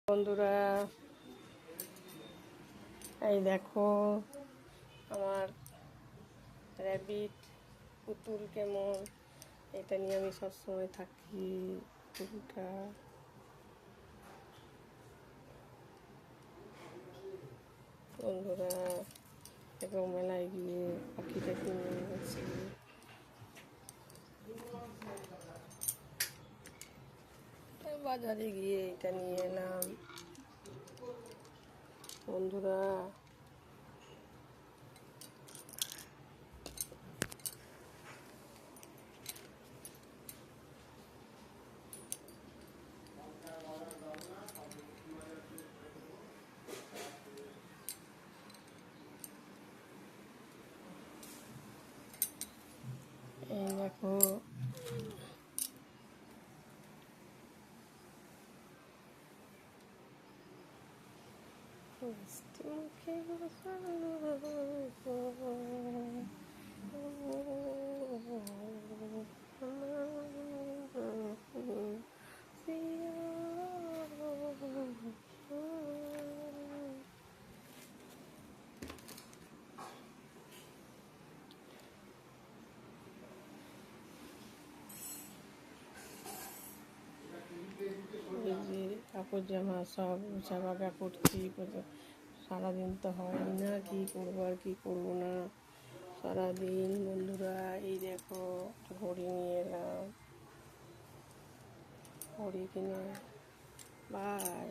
বন্ধুরা, এই দেখো আমার র্যাবিট পুতুল কেমন। এটা নিয়ে আমি সবসময় থাকি। পুতুলটা বন্ধুরা এবং মেলায় গিয়ে পাখিটা কিনে এনেছি। বাজারে গিয়ে এটা নিয়ে এলাম বন্ধুরা। এই দেখো মিষ্টি মুখে কাপড় জামা সব উঁচাবাগা করছি। সারাদিন তো হয় না, কি করবো আর কি করবো না সারাদিন। বন্ধুরা এই দেখো ঘড়ি নিয়ে এলাম, ঘড়ি কিনে বাই।